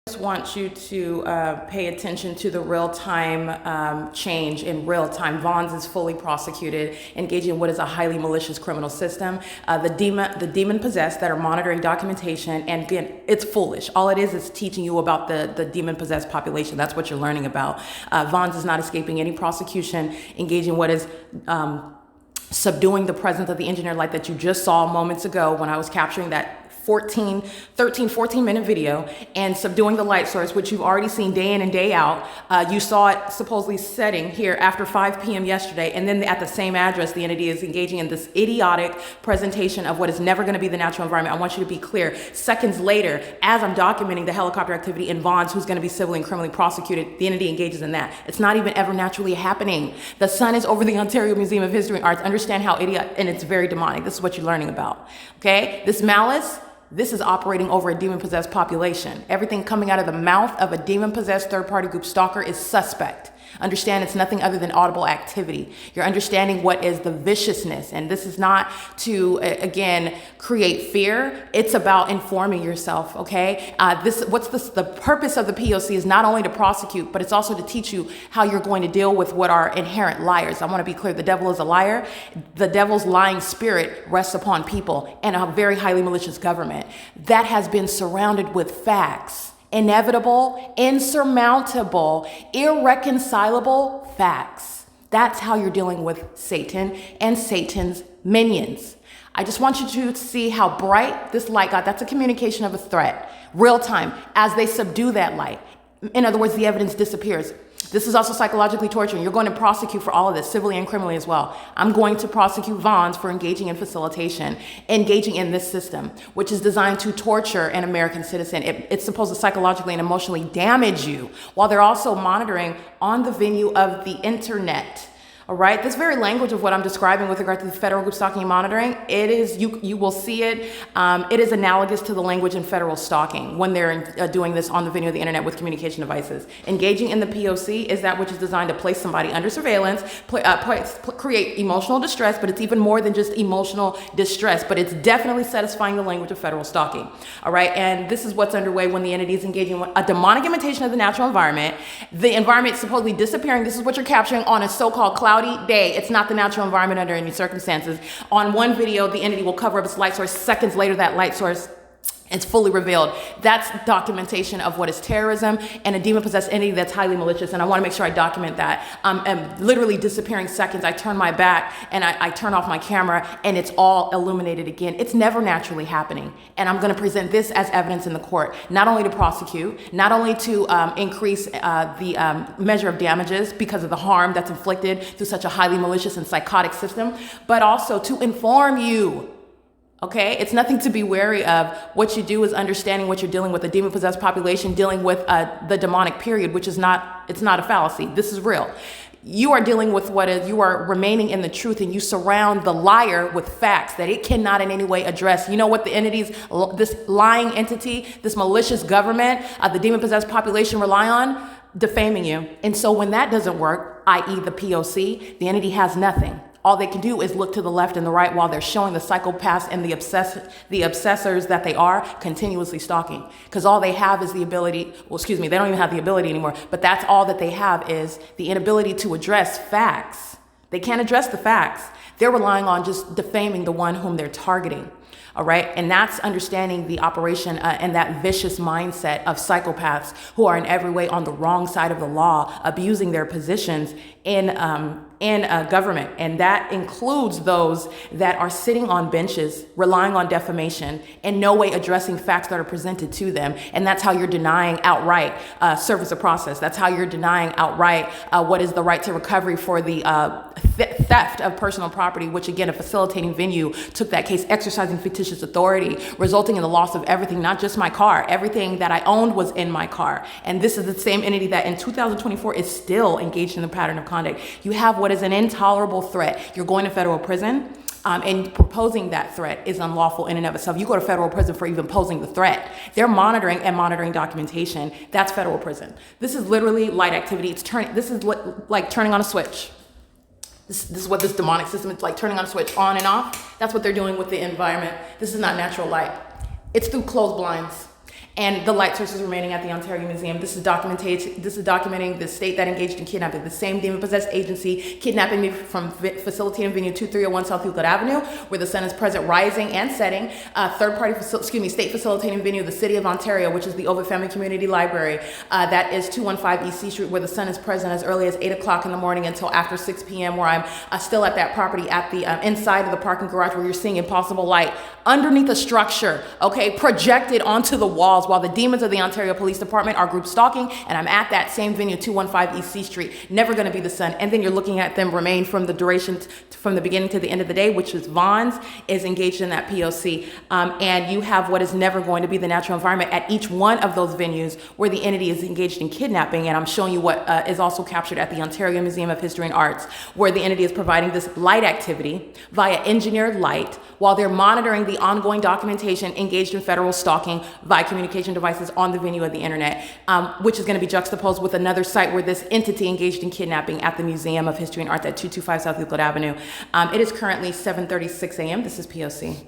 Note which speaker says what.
Speaker 1: just want you to pay attention to the real-time change in real time. Vons is fully prosecuted, engaging in what is a highly malicious criminal system. The demon-possessed that are monitoring documentation, and again, it's foolish. All it is teaching you about the demon-possessed population. That's what you're learning about. Vons is not escaping any prosecution, engaging what is subduing the presence of the engineered light that you just saw moments ago when I was capturing that 14-minute video, and subduing the light source, which you've already seen day in and day out. You saw it supposedly setting here after 5 p.m. yesterday, and then at the same address, the entity is engaging in this idiotic presentation of what is never going to be the natural environment. I want you to be clear. Seconds later, as I'm documenting the helicopter activity in Vons, who's going to be civilly and criminally prosecuted, the entity engages in that. It's not even ever naturally happening. The sun is over the Ontario Museum of History and Arts. Understand how idiot, and it's very demonic. This is what you're learning about, okay? This malice, this is operating over a demon-possessed population. Everything coming out of the mouth of a demon-possessed third-party group stalker is suspect. Understand it's nothing other than audible activity. You're understanding what is the viciousness. And this is not to, again, create fear. It's about informing yourself, okay? The purpose of the P.O.C. is not only to prosecute, but it's also to teach you how you're going to deal with what are inherent liars. I want to be clear. The devil is a liar. The devil's lying spirit rests upon people and a very highly malicious government that has been surrounded with facts. Inevitable, insurmountable, irreconcilable facts. That's how you're dealing with Satan and Satan's minions. I just want you to see how bright this light got. That's a communication of a threat, real time, as they subdue that light. In other words, the evidence disappears. This is also psychologically torturing. You're going to prosecute for all of this, civilly and criminally as well. I'm going to prosecute Vons for engaging in facilitation, engaging in this system, which is designed to torture an American citizen. It's supposed to psychologically and emotionally damage you, while they're also monitoring on the venue of the internet. All right, this very language of what I'm describing with regard to the federal group stalking and monitoring, it is, you will see it, it is analogous to the language in federal stalking when they're doing this on the venue of the internet with communication devices. Engaging in the P.O.C. is that which is designed to place somebody under surveillance, create emotional distress, but it's even more than just emotional distress, but it's definitely satisfying the language of federal stalking. All right, and this is what's underway when the entity is engaging in a demonic imitation of the natural environment. The environment supposedly disappearing. This is what you're capturing on a so-called cloud day. It's not the natural environment under any circumstances. On one video, the entity will cover up its light source. Seconds later, that light source is fully revealed. That's documentation of what is terrorism and a demon-possessed entity that's highly malicious. And I want to make sure I document that. I'm literally disappearing seconds. I turn my back and I turn off my camera and it's all illuminated again. It's never naturally happening. And I'm going to present this as evidence in the court, not only to prosecute, not only to increase the measure of damages because of the harm that's inflicted through such a highly malicious and psychotic system, but also to inform you. Okay, it's nothing to be wary of. What you do is understanding what you're dealing with, a demon-possessed population dealing with the demonic period, which is it's not a fallacy. This is real. You are dealing with you are remaining in the truth, and you surround the liar with facts that it cannot in any way address. You know what the entities, this lying entity, this malicious government, the demon-possessed population rely on? Defaming you. And so when that doesn't work, i.e. the P.O.C., the entity has nothing. All they can do is look to the left and the right while they're showing the psychopaths and the obsessors that they are continuously stalking. Because all they have is the ability, they don't even have the ability anymore, but that's all that they have is the inability to address facts. They can't address the facts. They're relying on just defaming the one whom they're targeting. All right. And that's understanding the operation and that vicious mindset of psychopaths who are in every way on the wrong side of the law, abusing their positions in government. And that includes those that are sitting on benches, relying on defamation, in no way addressing facts that are presented to them. And that's how you're denying outright service of process. That's how you're denying outright what is the right to recovery for the theft of personal property, which again, a facilitating venue took that case, exercising fictitious authority, resulting in the loss of everything, not just my car. Everything that I owned was in my car. And this is the same entity that in 2024 is still engaged in the pattern of conduct. You have what is an intolerable threat. You're going to federal prison. And proposing that threat is unlawful in and of itself. You go to federal prison for even posing the threat. They're monitoring documentation. That's federal prison. This is literally light activity. This is like turning on a switch. This is what this demonic system is like, turning on a switch on and off. That's what they're doing with the environment. This is not natural light. It's through closed blinds. And the light sources remaining at the Ontario Museum. This is documenting the state that engaged in kidnapping. The same demon-possessed agency kidnapping me from facilitating venue 2301 South Euclid Avenue, where the sun is present, rising and setting. State facilitating venue, the City of Ontario, which is the Ovid Family Community Library. That is 215 East C Street, where the sun is present as early as 8 o'clock in the morning until after 6 p.m., where I'm still at that property at the inside of the parking garage, where you're seeing impossible light underneath a structure, okay, projected onto the walls, while the demons of the Ontario Police Department are group stalking, and I'm at that same venue, 215 East C Street. Never going to be the sun. And then you're looking at them remain from the duration, from the beginning to the end of the day, which is Vaughn's is engaged in that P.O.C. And you have what is never going to be the natural environment at each one of those venues where the entity is engaged in kidnapping. And I'm showing you what is also captured at the Ontario Museum of History and Arts, where the entity is providing this light activity via engineered light while they're monitoring the ongoing documentation engaged in federal stalking via communication devices on the venue of the internet, which is going to be juxtaposed with another site where this entity engaged in kidnapping at the Museum of History and Arts at 225 South Euclid Avenue. It is currently 7:36 a.m. This is P.O.C.